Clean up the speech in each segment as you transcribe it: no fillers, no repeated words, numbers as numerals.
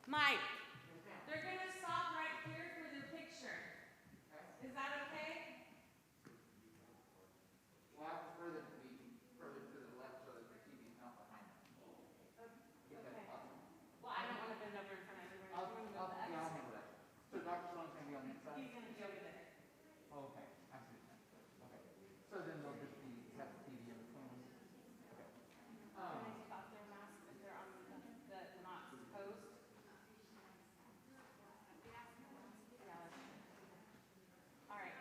Mike, they're going to stop right here for their picture. Is that okay? Well, I prefer them to be further to the left so that the TV's not behind them. Okay. Well, I don't want to bend over in front of everyone. I'll handle that. So Dr. Sloan's going to be on this side? He's going to be over there. Oh, okay. I see. Okay. So then they'll just have the TV in between them? Okay. Can I take off their masks if they're on the not posed? Yeah. All right.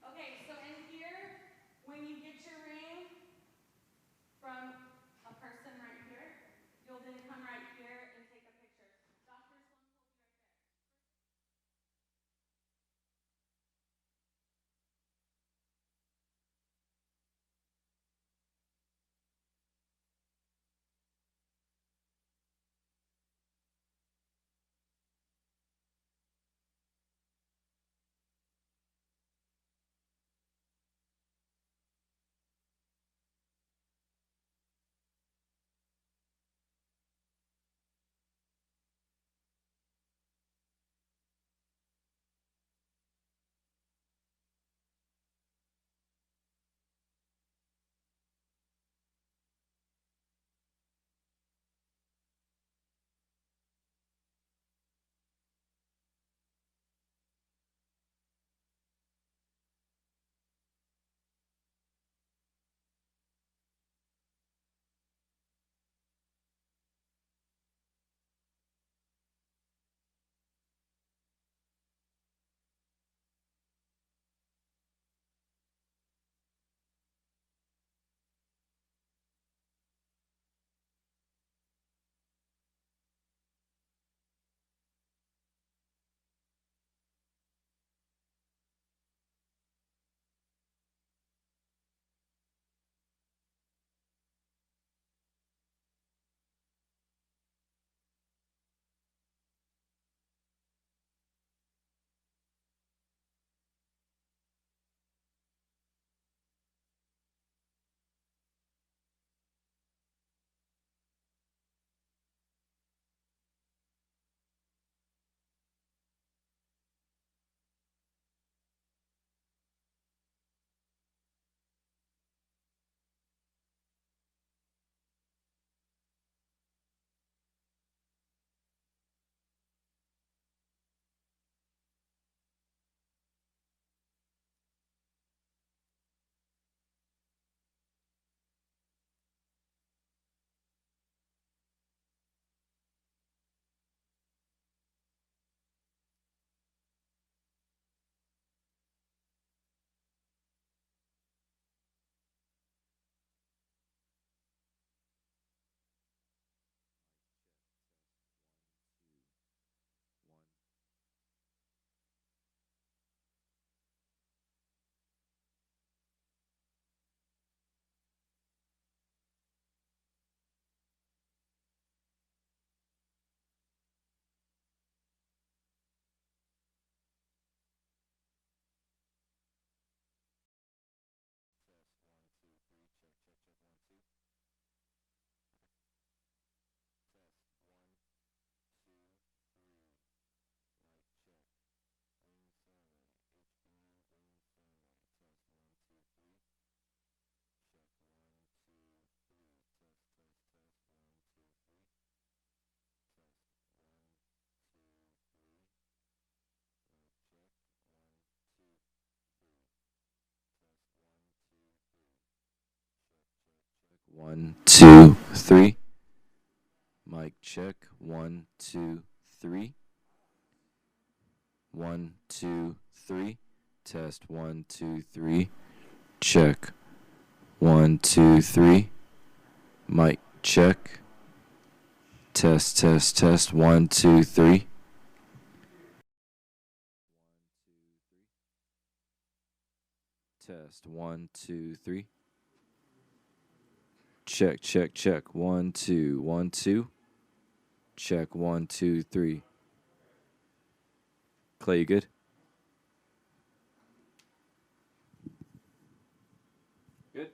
Okay, so in here, when you get your ring from a person right here, you'll then come right here and take a picture. Dr. Sloan will be right there. One, two, three. Mic check. 1, 2, 3. 1, 2, 3. Test 1, 2, 3. Check. 1, 2, 3. Mic check. Test, test, test. 1, 2, 3. Test 1, 2, 3. Check, check, check. 1, 2, 1, 2. Check, 1, 2, 3. Clay, you good? Good.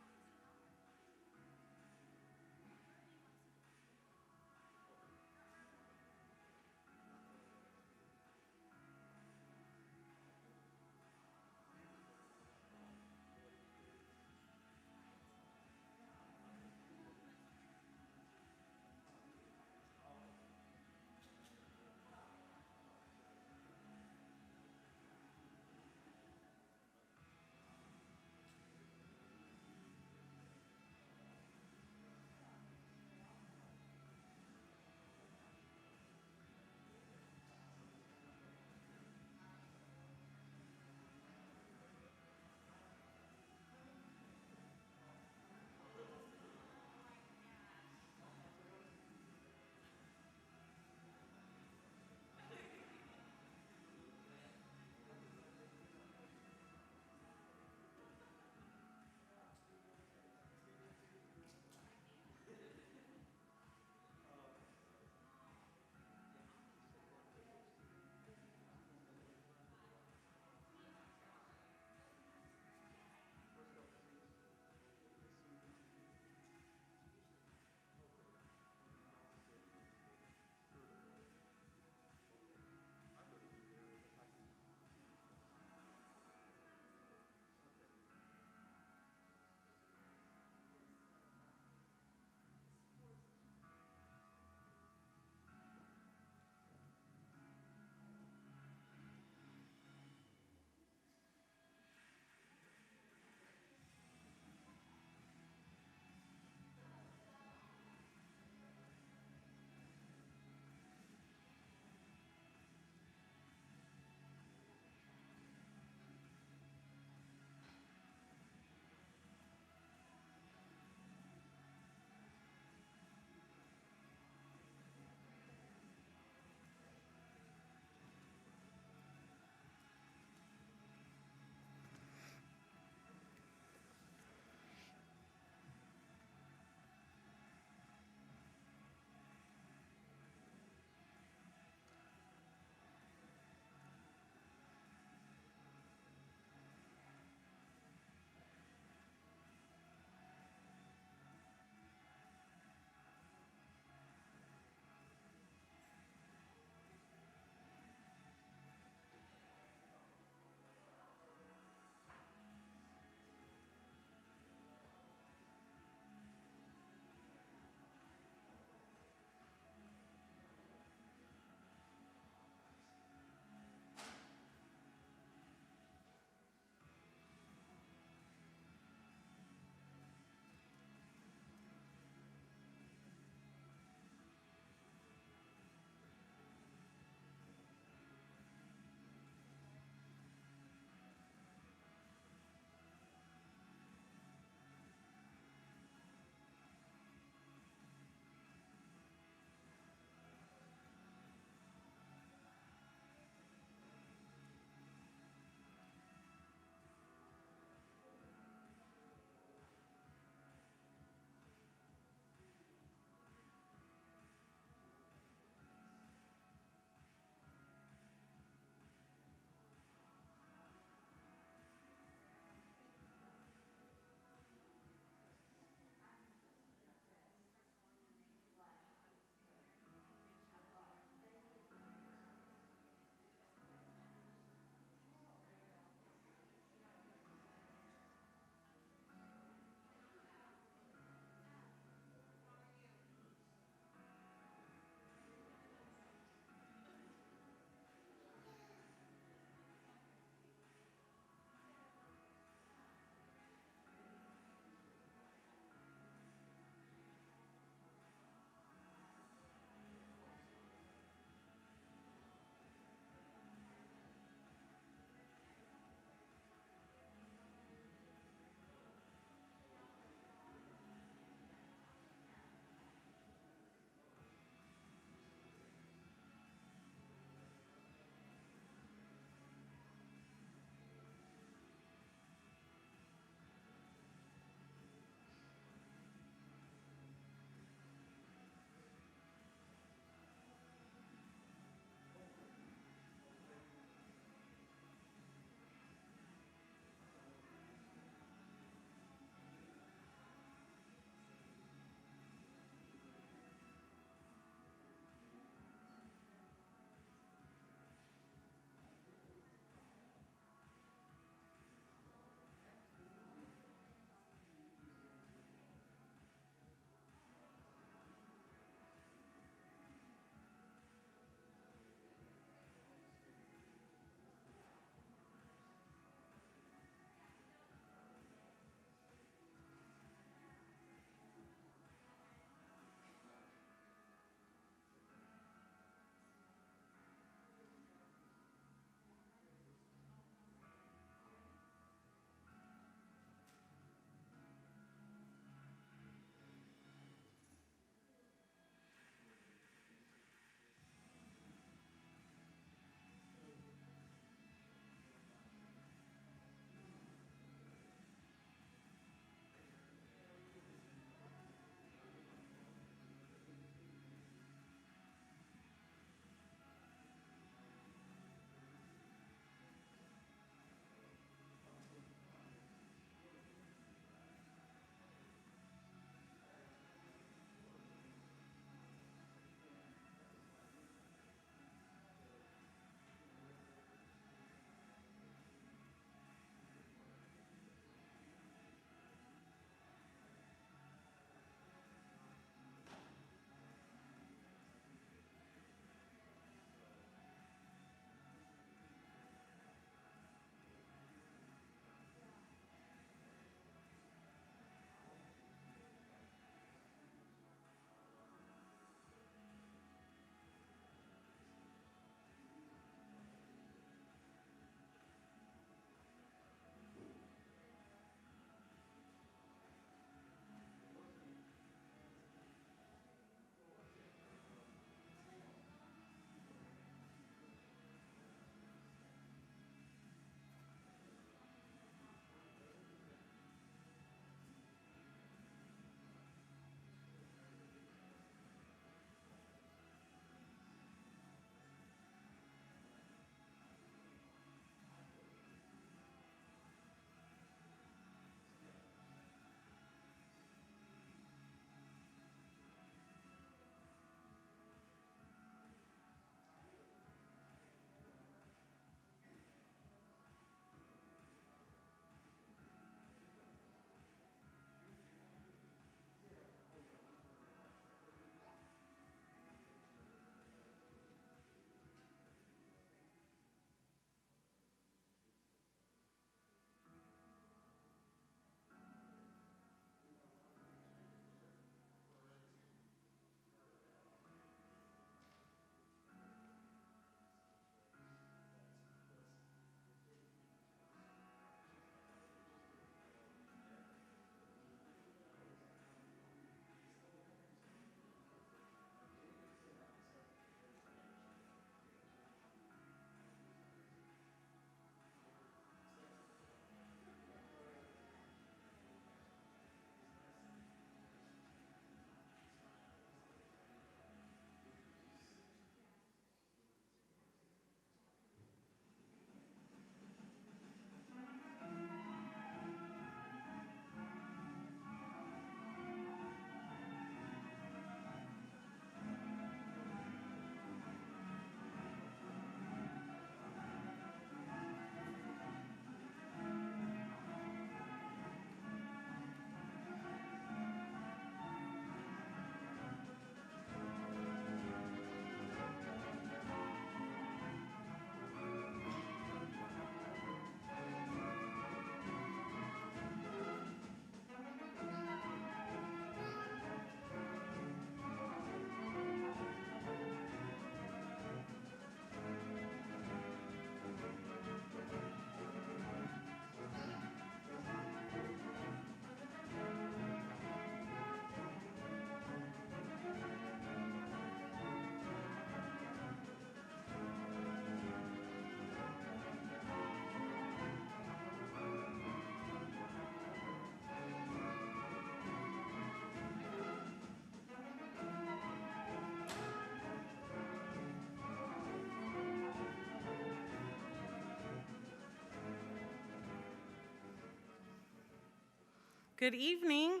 Good evening.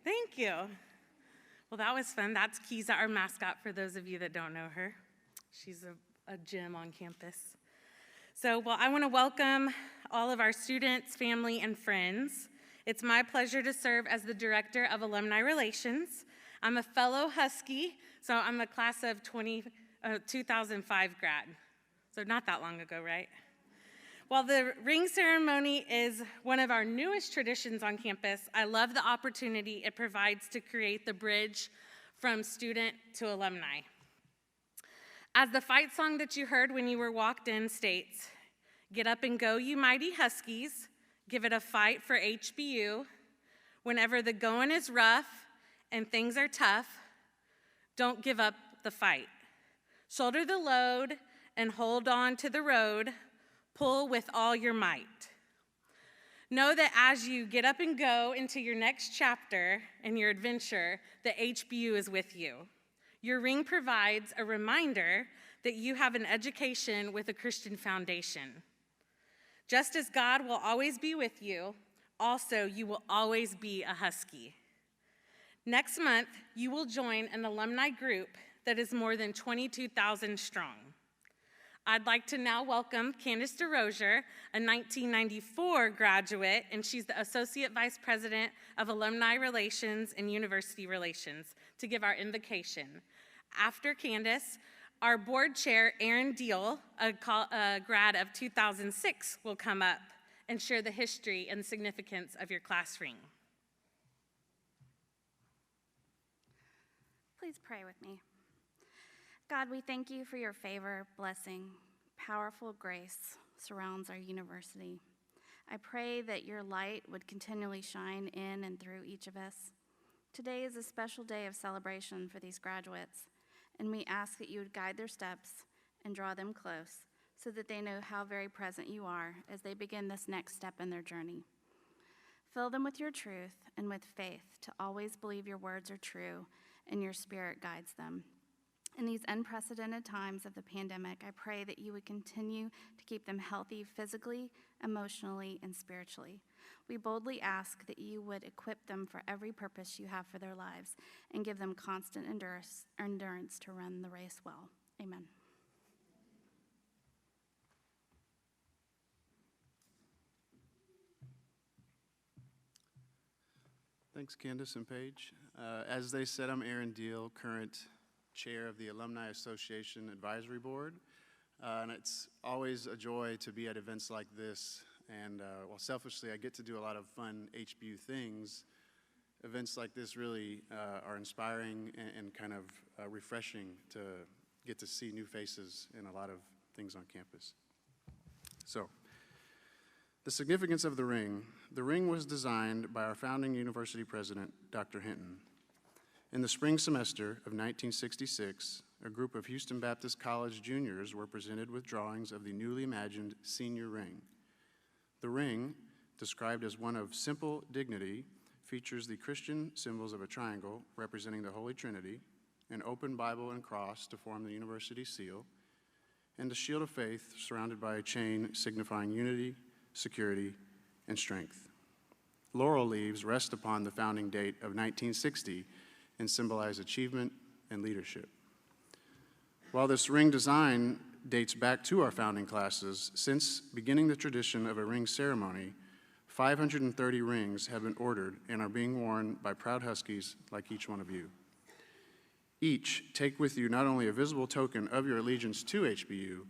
Thank you. Well, that was fun. That's Keeza, our mascot, for those of you that don't know her. She's a gem on campus. So, I want to welcome all of our students, family, and friends. It's my pleasure to serve as the Director of Alumni Relations. I'm a fellow Husky, so I'm a class of 2005 grad. So not that long ago, right? While the ring ceremony is one of our newest traditions on campus, I love the opportunity it provides to create the bridge from student to alumni. As the fight song that you heard when you were walked in states, get up and go, you mighty Huskies, give it a fight for HBU. Whenever the going is rough and things are tough, don't give up the fight. Shoulder the load and hold on to the road. Pull with all your might. Know that as you get up and go into your next chapter in your adventure, the HBU is with you. Your ring provides a reminder that you have an education with a Christian foundation. Just as God will always be with you, also you will always be a Husky. Next month, you will join an alumni group that is more than 22,000 strong. I'd like to now welcome Candice Derosier, a 1994 graduate, and she's the Associate Vice President of Alumni Relations and University Relations, to give our invocation. After Candice, our board chair, Aaron Deal, a grad of 2006, will come up and share the history and significance of your class ring. Please pray with me. God, we thank you for your favor, blessing, powerful grace surrounds our university. I pray that your light would continually shine in and through each of us. Today is a special day of celebration for these graduates, and we ask that you would guide their steps and draw them close so that they know how very present you are as they begin this next step in their journey. Fill them with your truth and with faith to always believe your words are true and your spirit guides them. In these unprecedented times of the pandemic, I pray that you would continue to keep them healthy physically, emotionally, and spiritually. We boldly ask that you would equip them for every purpose you have for their lives and give them constant endurance to run the race well. Amen. Thanks, Candice and Paige. As they said, I'm Aaron Deal, current chair of the Alumni Association Advisory Board. And it's always a joy to be at events like this. And while selfishly I get to do a lot of fun HBU things, events like this really are inspiring and kind of refreshing to get to see new faces in a lot of things on campus. So, the significance of the ring. The ring was designed by our founding university president, Dr. Hinton. In the spring semester of 1966, a group of Houston Baptist College juniors were presented with drawings of the newly imagined senior ring. The ring, described as one of simple dignity, features the Christian symbols of a triangle representing the Holy Trinity, an open Bible and cross to form the university seal, and a shield of faith surrounded by a chain signifying unity, security, and strength. Laurel leaves rest upon the founding date of 1960 and symbolize achievement and leadership. While this ring design dates back to our founding classes, since beginning the tradition of a ring ceremony, 530 rings have been ordered and are being worn by proud Huskies like each one of you. Each take with you not only a visible token of your allegiance to HBU,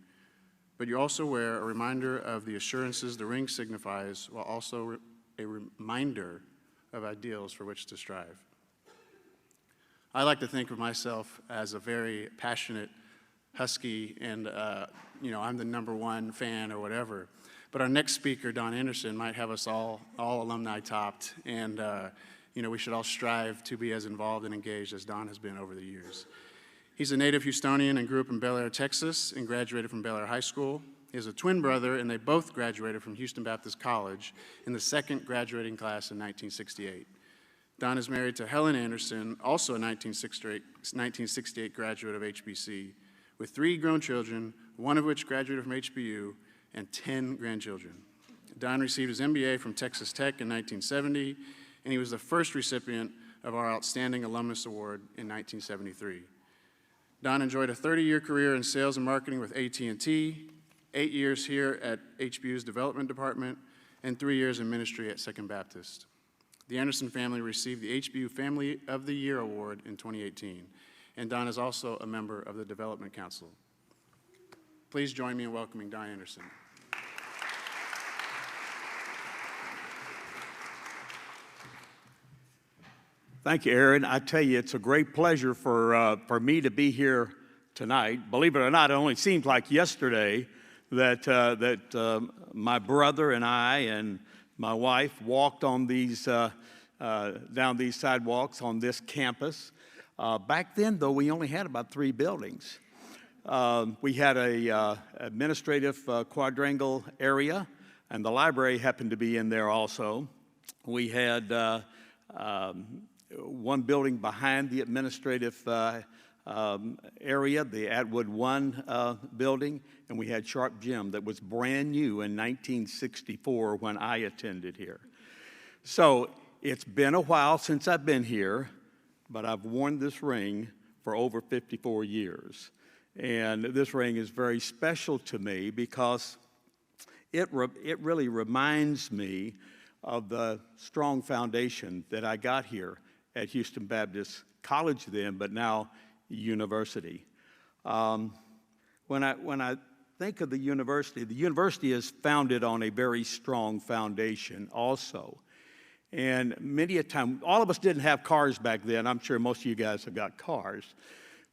but you also wear a reminder of the assurances the ring signifies, while also a reminder of ideals for which to strive. I like to think of myself as a very passionate Husky, and I'm the #1 fan or whatever. But our next speaker, Don Anderson, might have us all alumni topped, and we should all strive to be as involved and engaged as Don has been over the years. He's a native Houstonian and grew up in Bel Air, Texas, and graduated from Bel Air High School. He has a twin brother, and they both graduated from Houston Baptist College in the second graduating class in 1968. Don is married to Helen Anderson, also a 1968 graduate of HBC, with 3 grown children, one of which graduated from HBU, and 10 grandchildren. Don received his MBA from Texas Tech in 1970, and he was the first recipient of our Outstanding Alumnus Award in 1973. Don enjoyed a 30-year career in sales and marketing with AT&T, 8 years here at HBU's Development Department, and 3 years in ministry at Second Baptist. The Anderson family received the HBU Family of the Year Award in 2018, and Don is also a member of the Development Council. Please join me in welcoming Don Anderson. Thank you, Aaron. I tell you, it's a great pleasure for me to be here tonight. Believe it or not, it only seems like yesterday that my brother and I and my wife walked on these down these sidewalks on this campus. Back then, though, we only had about 3 buildings. We had a administrative quadrangle area, and the library happened to be in there also. We had one building behind the administrative area, the Atwood 1 building, and we had Sharp Gym that was brand new in 1964 when I attended here. So it's been a while since I've been here, but I've worn this ring for over 54 years. And this ring is very special to me because it really reminds me of the strong foundation that I got here at Houston Baptist College then, but now university. When I think of the university is founded on a very strong foundation also. And many a time, all of us didn't have cars back then. I'm sure most of you guys have got cars.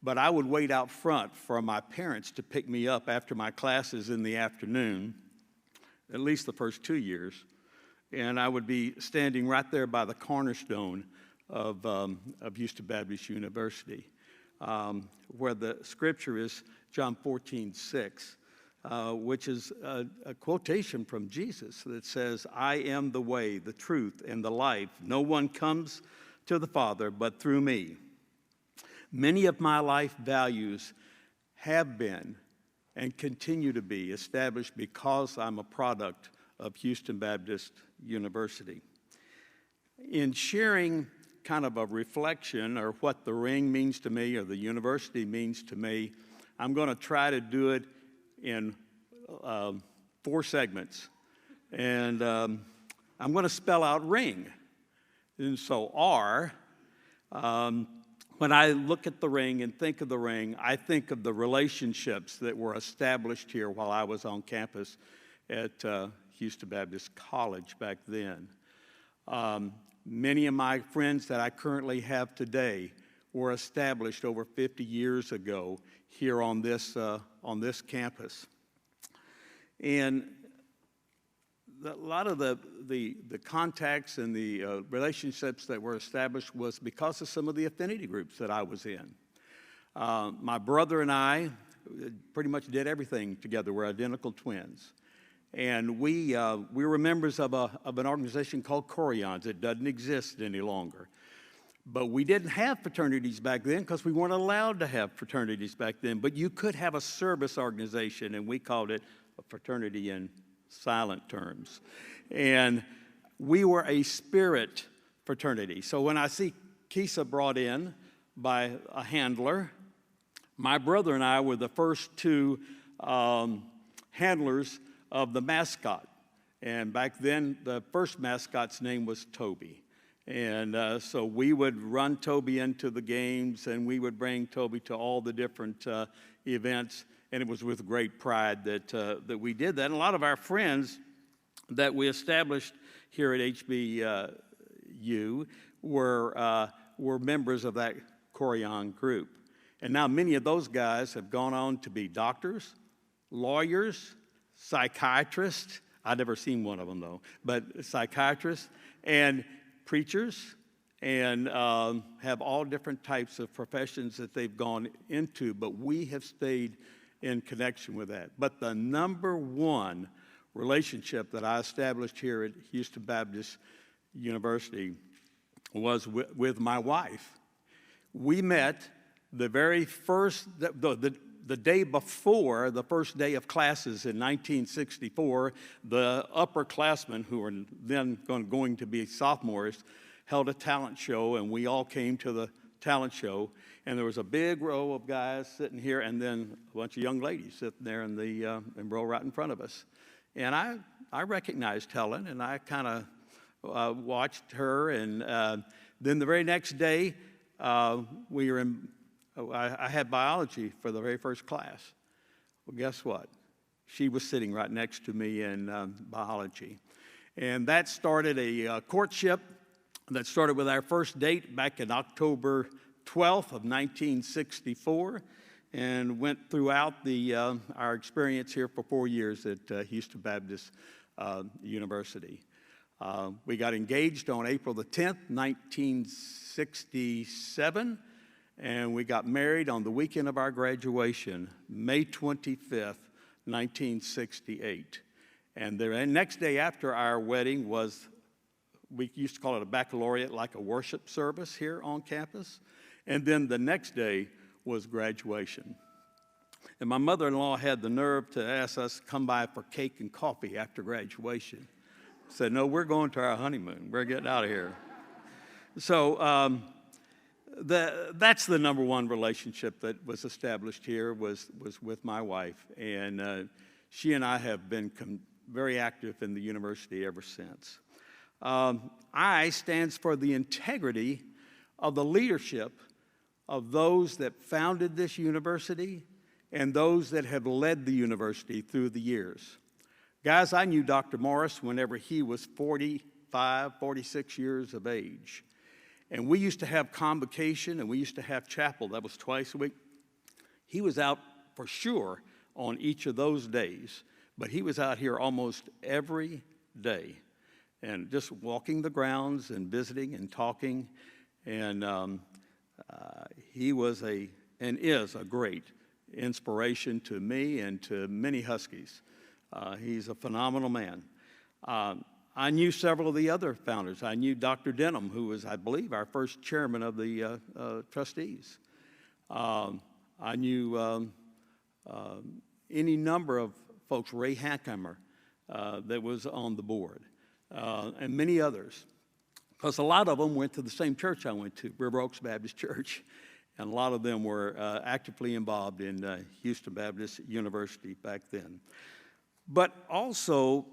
But I would wait out front for my parents to pick me up after my classes in the afternoon, at least the first 2 years. And I would be standing right there by the cornerstone of Houston Baptist University, where the scripture is John 14:6, which is a quotation from Jesus that says, "I am the way, the truth, and the life. No one comes to the Father but through me." Many of my life values have been and continue to be established because I'm a product of Houston Baptist University. In sharing kind of a reflection or what the ring means to me or the university means to me, I'm going to try to do it in 4 segments. And I'm going to spell out ring. And so R, when I look at the ring and think of the ring, I think of the relationships that were established here while I was on campus at Houston Baptist College back then. Many of my friends that I currently have today were established over 50 years ago here on this campus. And a lot of the contacts and the relationships that were established was because of some of the affinity groups that I was in. My brother and I pretty much did everything together. We're identical twins. And we were members of an organization called Corians. It doesn't exist any longer. But we didn't have fraternities back then because we weren't allowed to have fraternities back then. But you could have a service organization, and we called it a fraternity in silent terms. And we were a spirit fraternity. So when I see Kisa brought in by a handler, my brother and I were the first 2 handlers of the mascot. And back then, the first mascot's name was Toby. And so we would run Toby into the games, and we would bring Toby to all the different events. And it was with great pride that we did that. And a lot of our friends that we established here at HBU were members of that Corian group. And now many of those guys have gone on to be doctors, lawyers, psychiatrists. I've never seen one of them, though. But psychiatrists and preachers, and have all different types of professions that they've gone into. But we have stayed in connection with that. But the number one relationship that I established here at Houston Baptist University was with my wife. We met the very first, the day before the first day of classes in 1964, the upperclassmen, who were then going to be sophomores, held a talent show, and we all came to the talent show. And there was a big row of guys sitting here, and then a bunch of young ladies sitting there in the row right in front of us. And I recognized Helen, and I kind of watched her. And then the very next day, we were in. I had biology for the very first class. Well, guess what? She was sitting right next to me in biology. And that started a courtship that started with our first date back in October 12th of 1964 and went throughout our experience here for 4 years at Houston Baptist University. We got engaged on April the 10th, 1967, and we got married on the weekend of our graduation, May 25th, 1968. And the next day after our wedding was, we used to call it a baccalaureate, like a worship service here on campus. And then the next day was graduation. And my mother-in-law had the nerve to ask us to come by for cake and coffee after graduation. I said, no, we're going to our honeymoon. We're getting out of here. So that's the number one relationship that was established here was with my wife. And she and I have been very active in the university ever since. I stands for the integrity of the leadership of those that founded this university and those that have led the university through the years. Guys, I knew Dr. Morris whenever he was 45, 46 years of age. And we used to have convocation and we used to have chapel. That was twice a week. He was out for sure on each of those days, but he was out here almost every day and just walking the grounds and visiting and talking. And he was and is a great inspiration to me and to many Huskies. He's a phenomenal man. I knew several of the other founders. I knew Dr. Denham, who was, I believe, our first chairman of the trustees. I knew any number of folks, Ray Hankheimer, that was on the board, and many others. Because a lot of them went to the same church I went to, River Oaks Baptist Church, and a lot of them were actively involved in Houston Baptist University back then. But also,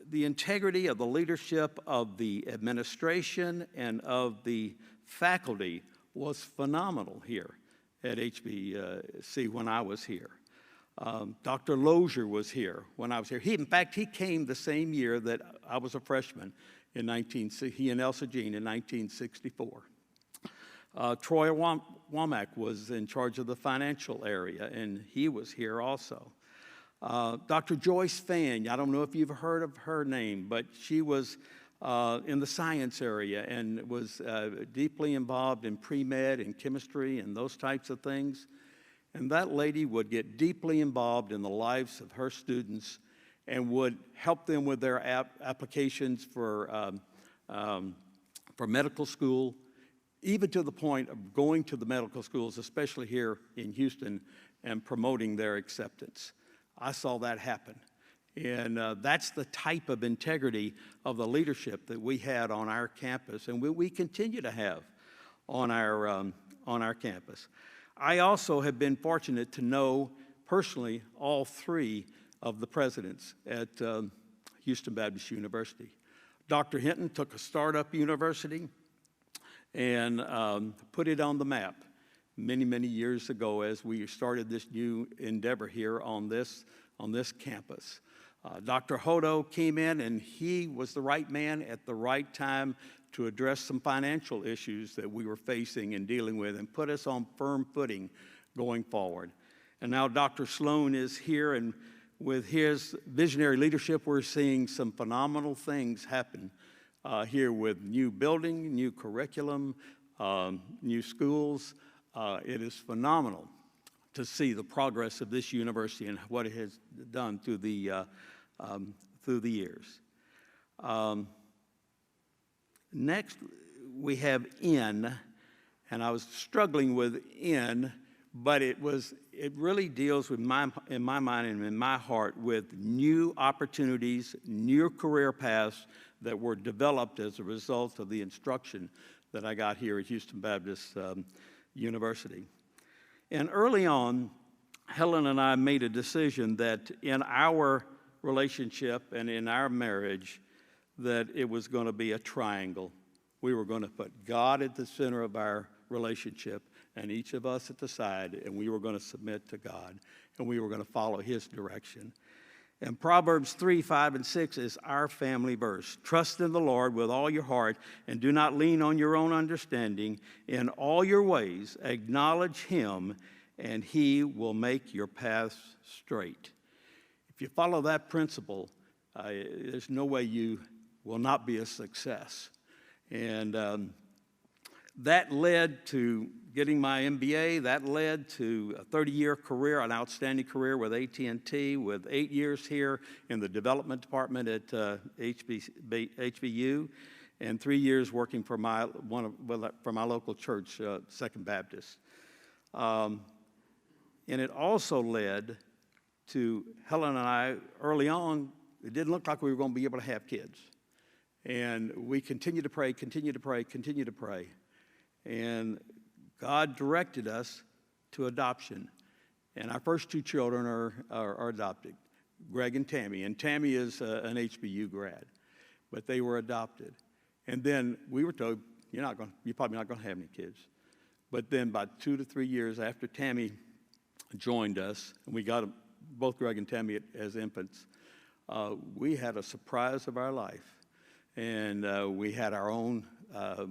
the integrity of the leadership of the administration and of the faculty was phenomenal here at HBC when I was here. Dr. Lozier was here when I was here. In fact, he came the same year that I was a freshman he and Elsa Jean in 1964. Troy Womack was in charge of the financial area, and he was here also. Dr. Joyce Fann, I don't know if you've heard of her name, but she was in the science area and was deeply involved in pre-med and chemistry and those types of things. And that lady would get deeply involved in the lives of her students and would help them with their applications for medical school, even to the point of going to the medical schools, especially here in Houston, and promoting their acceptance. I saw that happen. And that's the type of integrity of the leadership that we had on our campus and we continue to have on our campus. I also have been fortunate to know personally all three of the presidents at Houston Baptist University. Dr. Hinton took a startup university and put it on the map many, many years ago as we started this new endeavor here on this campus. Dr. Hodo came in and he was the right man at the right time to address some financial issues that we were facing and dealing with and put us on firm footing going forward. And now Dr. Sloan is here, and with his visionary leadership, we're seeing some phenomenal things happen here with new building, new curriculum, new schools. It is phenomenal to see the progress of this university and what it has done through the years. Next, we have N, and I was struggling with N, but it it really deals with in my mind and in my heart with new opportunities, new career paths that were developed as a result of the instruction that I got here at Houston Baptist University. And early on, Helen and I made a decision that in our relationship and in our marriage, that it was going to be a triangle. We were going to put God at the center of our relationship and each of us at the side, and we were going to submit to God, and we were going to follow his direction. And Proverbs 3, 5, and 6 is our family verse. Trust in the Lord with all your heart, and do not lean on your own understanding. In all your ways, acknowledge him, and he will make your paths straight. If you follow that principle, there's no way you will not be a success. And that led to getting my MBA. That led to a 30-year career, an outstanding career with AT&T, with 8 years here in the development department at HBU, and 3 years working for my local church, Second Baptist. And it also led to Helen and I, early on, it didn't look like we were going to be able to have kids. And we continued to pray, continued to pray, continued to pray. And God directed us to adoption. And our first 2 children are adopted, Greg and Tammy. And Tammy is an HBU grad, but they were adopted. And then we were told, you're probably not going to have any kids. But then about 2 to 3 years after Tammy joined us, and we got both Greg and Tammy as infants, we had a surprise of our life. And we had our own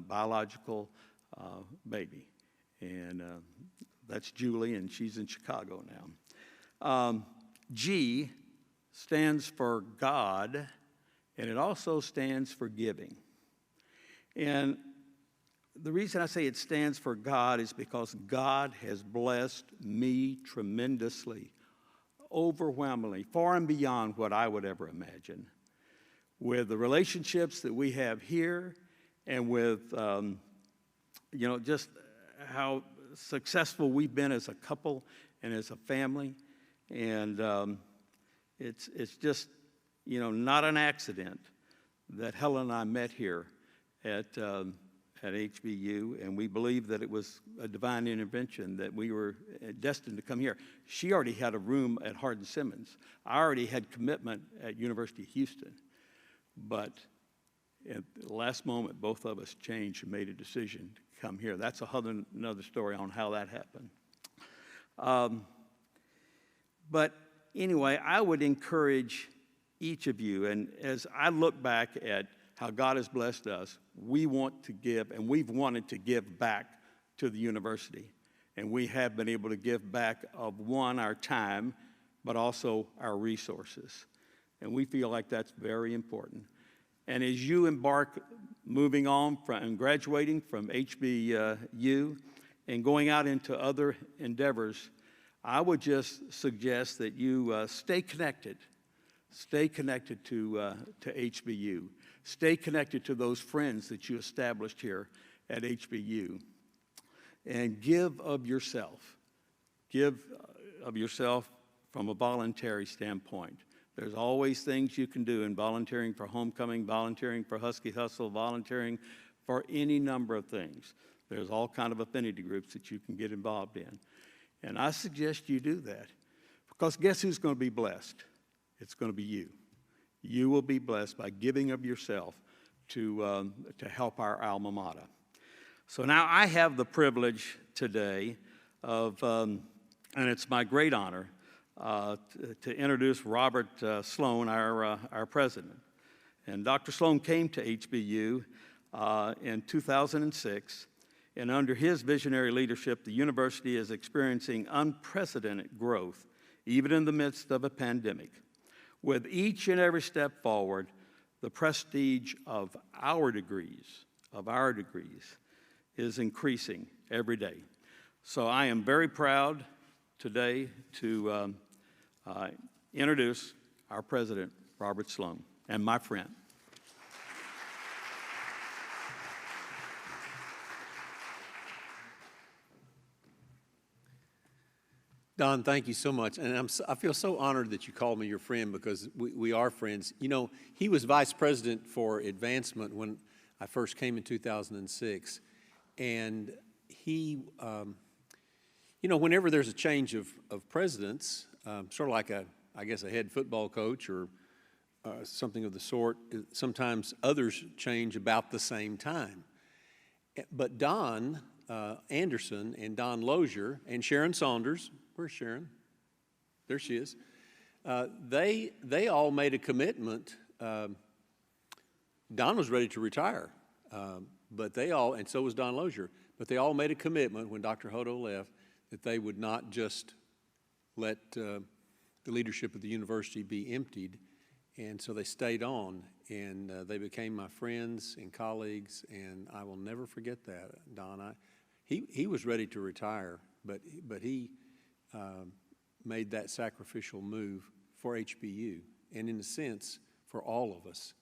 biological baby. And that's Julie, and she's in Chicago now. G stands for God, and it also stands for giving. And the reason I say it stands for God is because God has blessed me tremendously, overwhelmingly, far and beyond what I would ever imagine, with the relationships that we have here and with, just how successful we've been as a couple and as a family. And it's just, not an accident that Helen and I met here at HBU, and we believe that it was a divine intervention, that we were destined to come here. She already had a room at Hardin-Simmons. I already had commitment at University of Houston. But at the last moment, both of us changed and made a decision to come here. That's another story on how that happened. But anyway, I would encourage each of you, and as I look back at how God has blessed us, we want to give, and we've wanted to give back to the university. And we have been able to give back of, our time, but also our resources. And we feel like that's very important. And as you embark, moving on and graduating from HBU and going out into other endeavors, I would just suggest that you stay connected. Stay connected to HBU. Stay connected to those friends that you established here at HBU. And give of yourself. Give of yourself from a voluntary standpoint. There's always things you can do in volunteering for homecoming, volunteering for Husky Hustle, volunteering for any number of things. There's all kind of affinity groups that you can get involved in. And I suggest you do that. Because guess who's going to be blessed? It's going to be you. You will be blessed by giving of yourself to help our Alma Mater. So now I have the privilege today of, and it's my great honor, to introduce Robert Sloan, our president. And Dr. Sloan came to HBU in 2006, and under his visionary leadership, the university is experiencing unprecedented growth, even in the midst of a pandemic. With each and every step forward, the prestige of our degrees, is increasing every day. So I am very proud today to introduce our president, Robert Sloan, and my friend. Don, thank you so much. And I feel so honored that you called me your friend, because we are friends. You know, he was vice president for advancement when I first came in 2006. And he, you know, whenever there's a change of presidents, sort of like I guess a head football coach or something of the sort, sometimes others change about the same time. But Don Anderson and Don Lozier and Sharon Saunders, where's Sharon? There she is. They all made a commitment. Don was ready to retire, but they all, and so was Don Lozier, but they all made a commitment when Dr. Hodo left that they would not just let the leadership of the university be emptied. And so they stayed on, and they became my friends and colleagues, and I will never forget that, Don. He was ready to retire, but he made that sacrificial move for HBU, and in a sense, for all of us,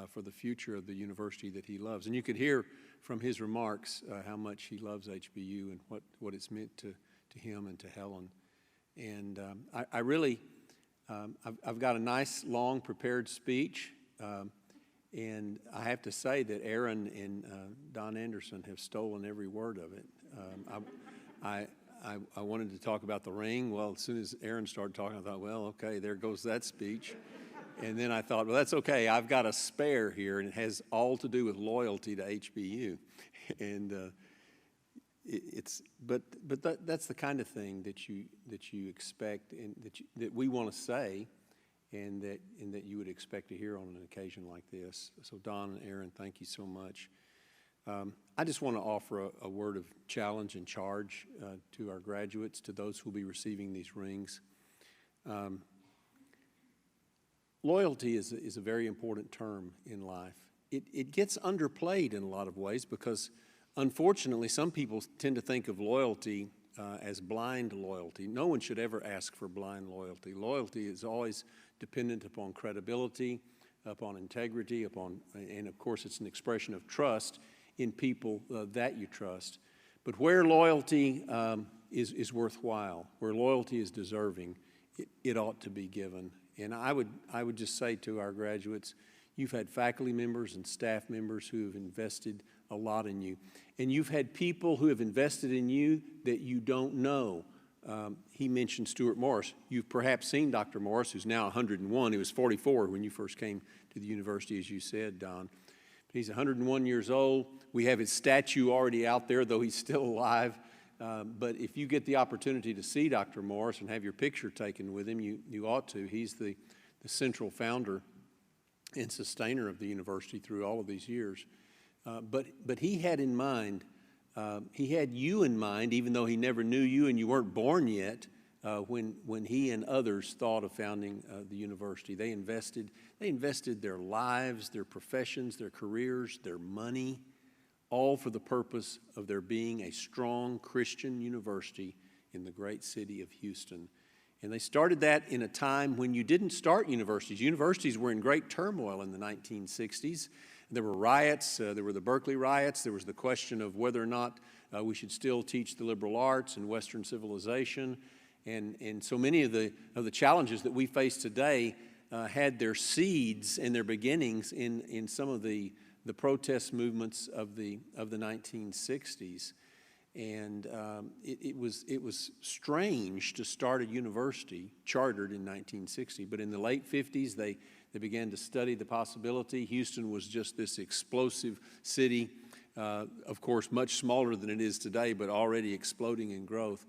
for the future of the university that he loves. And you could hear from his remarks how much he loves HBU and what it's meant to him and to Helen. And I really... I've got a nice, long, prepared speech, and I have to say that Aaron and Don Anderson have stolen every word of it. I wanted to talk about the ring. Well, as soon as Aaron started talking, I thought, well, okay, there goes that speech. And then I thought, well, that's okay. I've got a spare here, and it has all to do with loyalty to HBU. And that's the kind of thing that you expect, and that we want to say, and that you would expect to hear on an occasion like this. So Don and Aaron, thank you so much. I just want to offer a word of challenge and charge to our graduates, to those who will be receiving these rings. Loyalty is a very important term in life. It gets underplayed in a lot of ways, because unfortunately, some people tend to think of loyalty as blind loyalty. No one should ever ask for blind loyalty. Loyalty is always dependent upon credibility, upon integrity, and of course it's an expression of trust in people that you trust. But where loyalty is worthwhile, where loyalty is deserving, it ought to be given. And I would just say to our graduates, you've had faculty members and staff members who have invested a lot in you. And you've had people who have invested in you that you don't know. He mentioned Stuart Morris. You've perhaps seen Dr. Morris, who's now 101. He was 44 when you first came to the university, as you said, Don. He's 101 years old. We have his statue already out there, though he's still alive. But if you get the opportunity to see Dr. Morris and have your picture taken with him, you ought to. He's the central founder and sustainer of the university through all of these years. But he had in mind, he had you in mind, even though he never knew you and you weren't born yet, when he and others thought of founding the university. They invested their lives, their professions, their careers, their money, all for the purpose of there being a strong Christian university in the great city of Houston. And they started that in a time when you didn't start universities. Universities were in great turmoil in the 1960s. There were riots. There were the Berkeley riots. There was the question of whether or not we should still teach the liberal arts and Western civilization. And so many of the challenges that we face today had their seeds and their beginnings in some of the protest movements of the 1960s. And it was strange to start a university chartered in 1960, but in the late 50s they began to study the possibility. Houston was just this explosive city, of course much smaller than it is today, but already exploding in growth.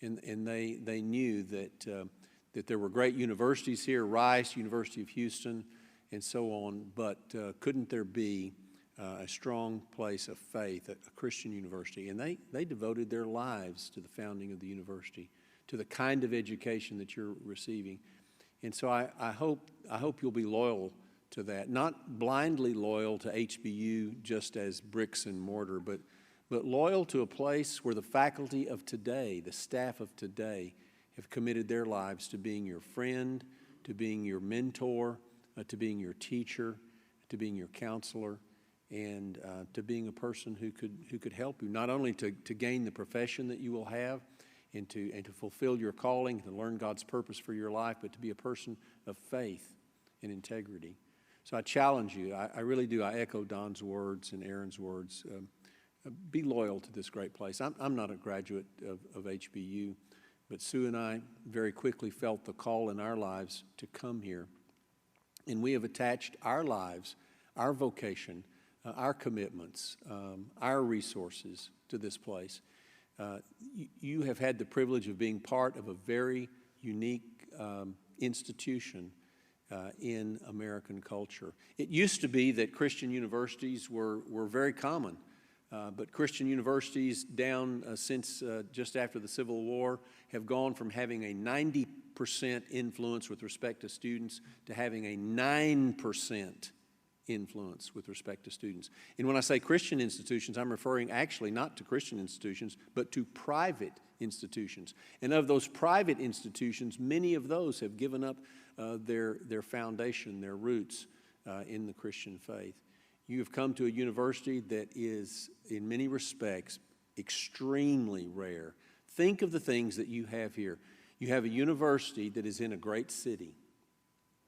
And they knew that there were great universities here, Rice, University of Houston, and so on, but couldn't there be a strong place of faith, a Christian university? And they devoted their lives to the founding of the university, to the kind of education that you're receiving. And so I hope you'll be loyal to that, not blindly loyal to HBU just as bricks and mortar, but loyal to a place where the faculty of today, the staff of today, have committed their lives to being your friend, to being your mentor, to being your teacher, to being your counselor, and to being a person who could help you, not only to gain the profession that you will have and to fulfill your calling, to learn God's purpose for your life, but to be a person of faith and integrity. So I challenge you, I really do. I echo Don's words and Aaron's words. Be loyal to this great place. I'm not a graduate of HBU, but Sue and I very quickly felt the call in our lives to come here. And we have attached our lives, our vocation, our commitments, our resources to this place. You have had the privilege of being part of a very unique institution in American culture. It used to be that Christian universities were very common, but Christian universities down since just after the Civil War have gone from having a 90% influence with respect to students to having a 9% influence with respect to students. And when I say Christian institutions, I'm referring actually not to Christian institutions, but to private institutions. And of those private institutions, many of those have given up their foundation, their roots in the Christian faith. You have come to a university that is, in many respects, extremely rare. Think of the things that you have here. You have a university that is in a great city,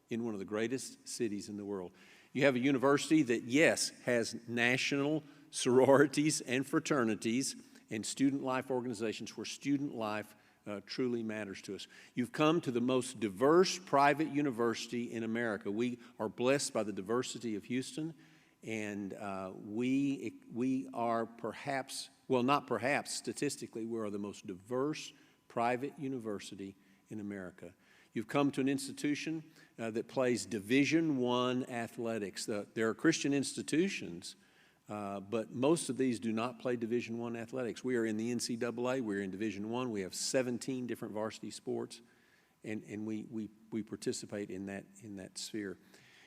in one of the greatest cities in the world. You have a university that, yes, has national sororities and fraternities and student life organizations where student life truly matters to us. You've come to the most diverse private university in America. We are blessed by the diversity of Houston, and we are perhaps, well, not perhaps, statistically, we are the most diverse private university in America. You've come to an institution that plays Division I athletics. There are Christian institutions, but most of these do not play Division I athletics. We are in the NCAA. We're in Division I. We have 17 different varsity sports, and we participate in that sphere.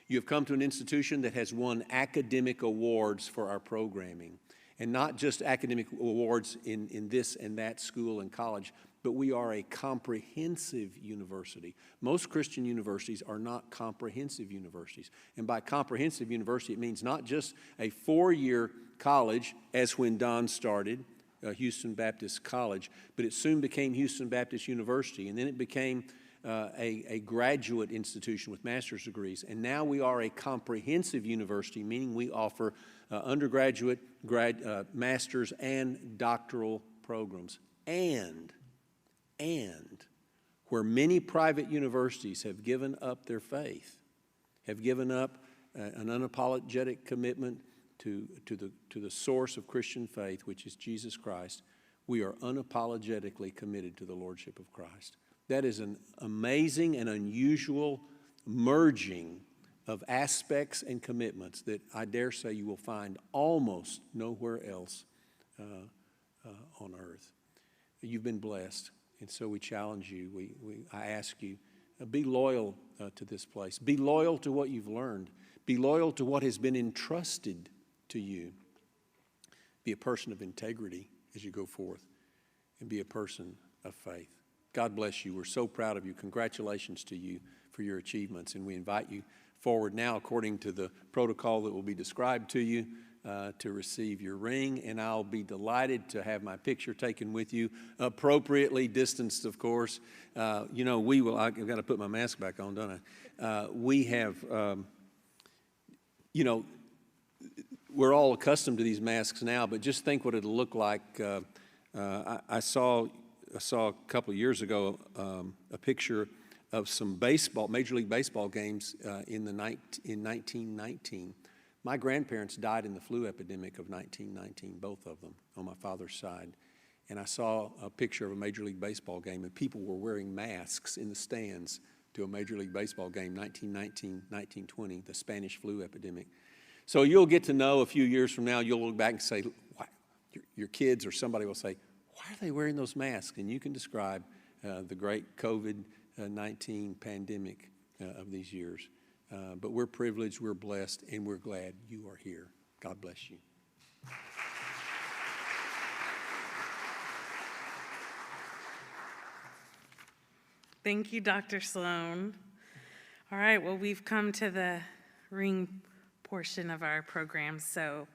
You have come to an institution that has won academic awards for our programming, and not just academic awards in this and that school and college, but we are a comprehensive university. Most Christian universities are not comprehensive universities. And by comprehensive university, it means not just a 4-year college, as when Don started, Houston Baptist College, but it soon became Houston Baptist University, and then it became a graduate institution with master's degrees. And now we are a comprehensive university, meaning we offer undergraduate, master's, and doctoral programs. And where many private universities have given up their faith, have given up an unapologetic commitment to the source of Christian faith, which is Jesus Christ, we are unapologetically committed to the Lordship of Christ. That is an amazing and unusual merging of aspects and commitments that I dare say you will find almost nowhere else on earth. You've been blessed. And so we challenge you, I ask you, be loyal to this place. Be loyal to what you've learned. Be loyal to what has been entrusted to you. Be a person of integrity as you go forth, and be a person of faith. God bless you. We're so proud of you. Congratulations to you for your achievements, and we invite you forward now according to the protocol that will be described to you to receive your ring, and I'll be delighted to have my picture taken with you, appropriately distanced, of course. We will, I've got to put my mask back on, don't I? We have, we're all accustomed to these masks now, but just think what it'll look like. I saw a couple of years ago a picture of some Major League Baseball games in 1919. My grandparents died in the flu epidemic of 1919, both of them, on my father's side. And I saw a picture of a Major League Baseball game, and people were wearing masks in the stands to a Major League Baseball game, 1919, 1920, the Spanish flu epidemic. So you'll get to know a few years from now, you'll look back and say, your kids or somebody will say, why are they wearing those masks? And you can describe the great COVID-19 pandemic of these years. But we're privileged, we're blessed, and we're glad you are here. God bless you. Thank you, Dr. Sloan. All right, well, we've come to the ring portion of our program. So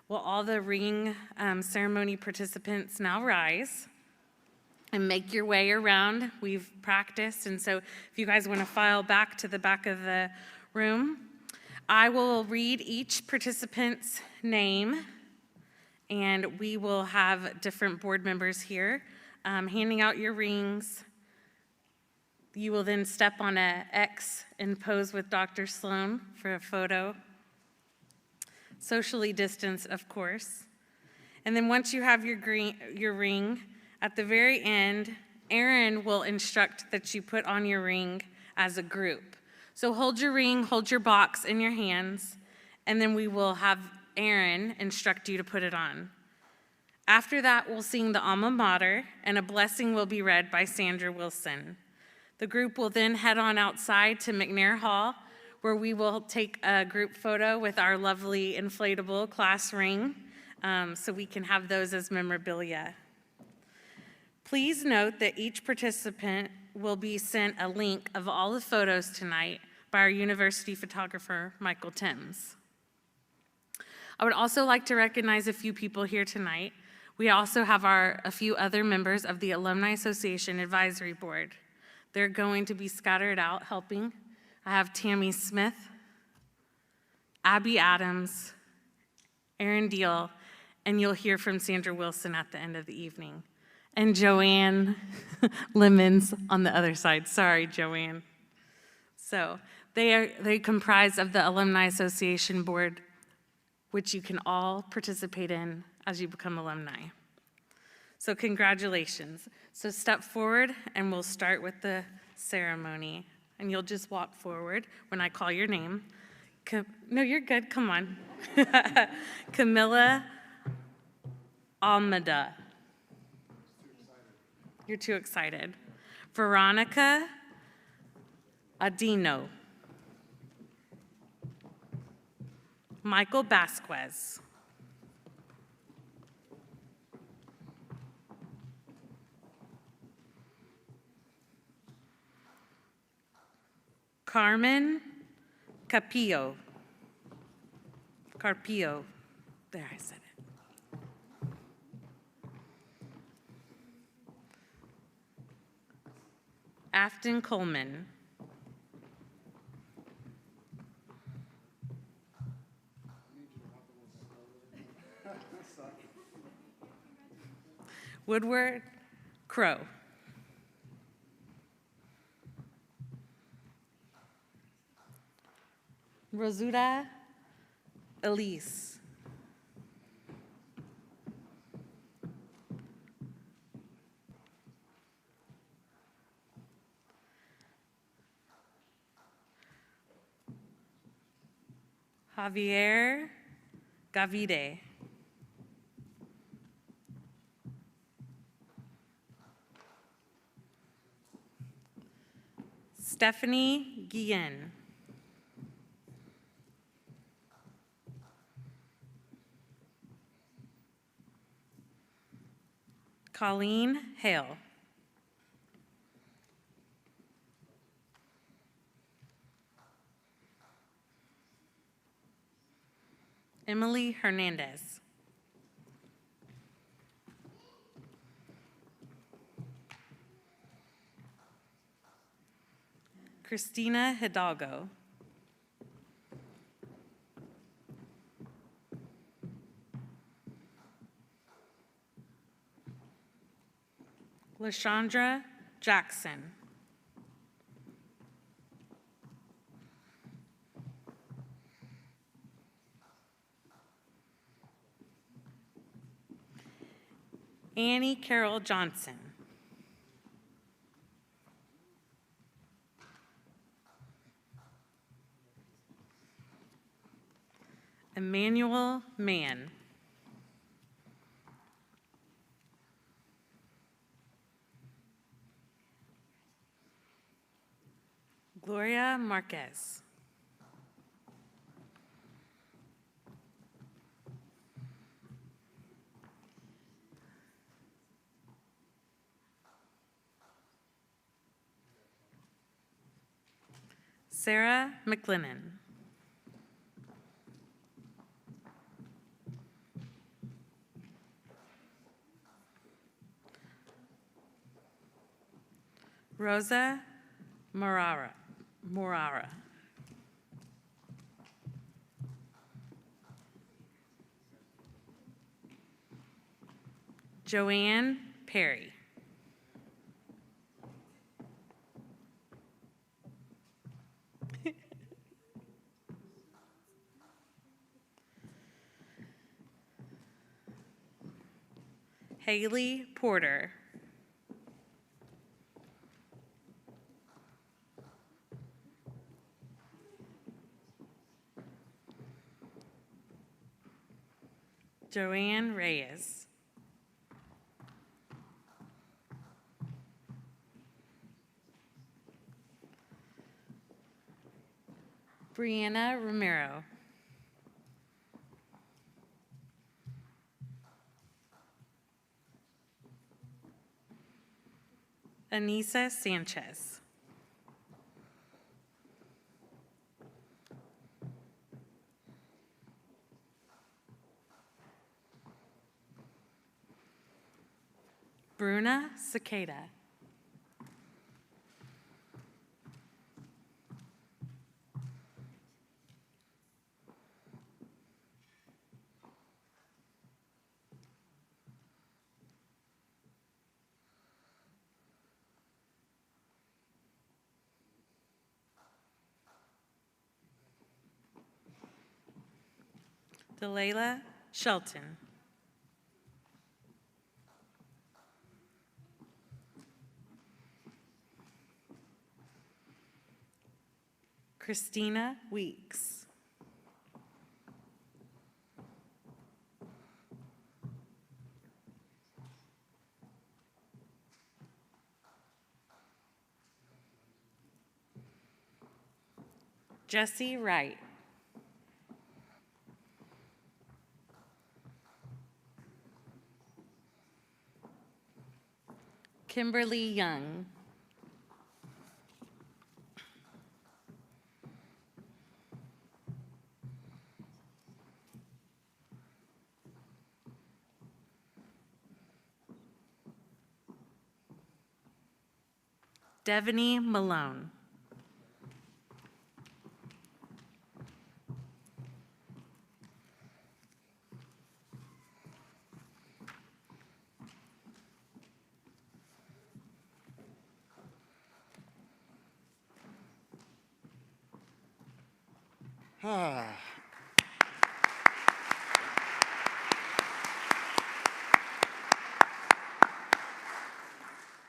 will all the ring ceremony participants now rise? and make your way around. We've practiced, and so if you guys want to file back to the back of the room, I will read each participant's name, and we will have different board members here handing out your rings. You will then step on an X and pose with Dr. Sloan for a photo. Socially distanced, of course. And then once you have your ring, at the very end, Aaron will instruct that you put on your ring as a group. So hold your ring, hold your box in your hands, and then we will have Aaron instruct you to put it on. After that, we'll sing the Alma Mater, and a blessing will be read by Sandra Wilson. The group will then head on outside to McNair Hall, where we will take a group photo with our lovely inflatable class ring, so we can have those as memorabilia. Please note that each participant will be sent a link of all the photos tonight by our university photographer, Michael Timms. I would also like to recognize a few people here tonight. We also have a few other members of the Alumni Association Advisory Board. They're going to be scattered out helping. I have Tammy Smith, Abby Adams, Aaron Deal, and you'll hear from Sandra Wilson at the end of the evening. And Joanne Lemons on the other side. Sorry, Joanne. So they comprise of the Alumni Association Board, which you can all participate in as you become alumni. So congratulations. So step forward and we'll start with the ceremony. And you'll just walk forward when I call your name. No, you're good, come on. Camilla Almada. You're too excited. Veronica Adino. Michael Vasquez. Carmen Carpio. There, I said it. Afton Coleman. Woodward Crow. Rosura Elise. Javier Gavide. Stephanie Guillen. Colleen Hale. Emily Hernandez. Christina Hidalgo. LaShondra Jackson. Annie Carol Johnson. Emmanuel Mann. Gloria Marquez. Sarah McLennan. Rosa Morara. Joanne Perry. Haley Porter. Joanne Reyes. Brianna Romero. Anissa Sanchez. Bruna Cicada. Delayla Shelton. Christina Weeks. Jesse Wright. Kimberly Young. Devaney Malone.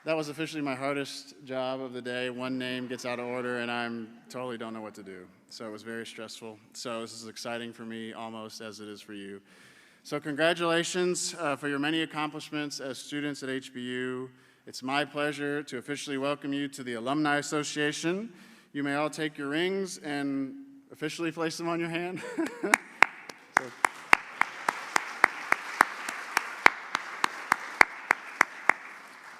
That was officially my hardest job of the day. One name gets out of order and I'm totally don't know what to do. So it was very stressful. So this is exciting for me almost as it is for you. So congratulations for your many accomplishments as students at HBU. It's my pleasure to officially welcome you to the Alumni Association. You may all take your rings and officially place them on your hand.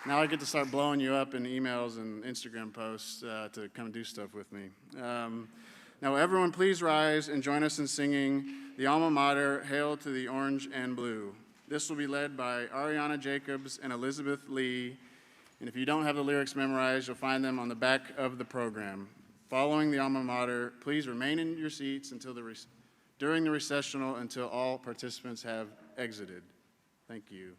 Now I get to start blowing you up in emails and Instagram posts to come do stuff with me. Now everyone please rise and join us in singing the Alma Mater, Hail to the Orange and Blue. This will be led by Ariana Jacobs and Elizabeth Lee. And if you don't have the lyrics memorized, you'll find them on the back of the program. Following the Alma Mater, please remain in your seats during the recessional until all participants have exited. Thank you.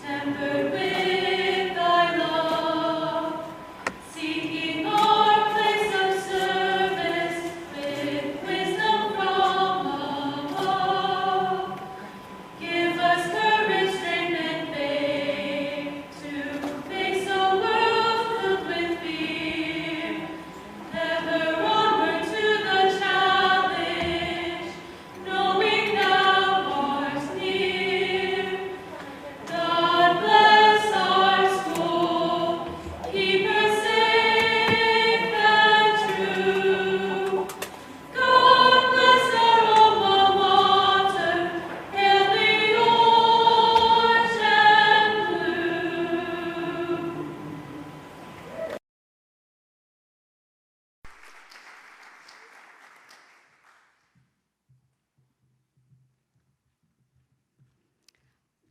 Temper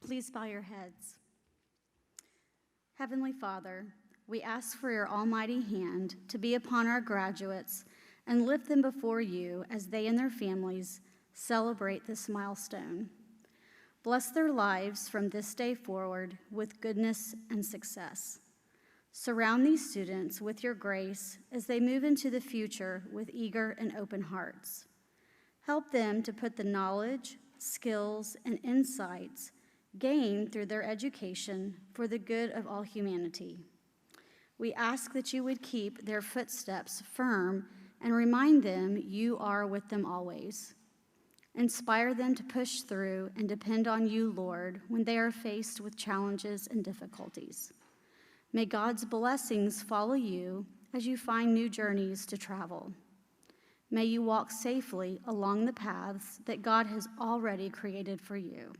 Please bow your heads. Heavenly Father, we ask for your almighty hand to be upon our graduates and lift them before you as they and their families celebrate this milestone. Bless their lives from this day forward with goodness and success. Surround these students with your grace as they move into the future with eager and open hearts. Help them to put the knowledge, skills, and insights gained through their education for the good of all humanity. We ask that you would keep their footsteps firm and remind them you are with them always. Inspire them to push through and depend on you, Lord, when they are faced with challenges and difficulties. May God's blessings follow you as you find new journeys to travel. May you walk safely along the paths that God has already created for you.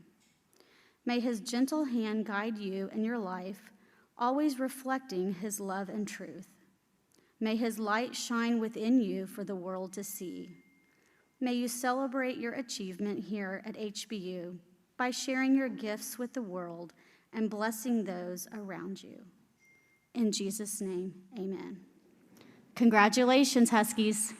May his gentle hand guide you in your life, always reflecting his love and truth. May his light shine within you for the world to see. May you celebrate your achievement here at HBU by sharing your gifts with the world and blessing those around you. In Jesus' name, amen. Congratulations, Huskies.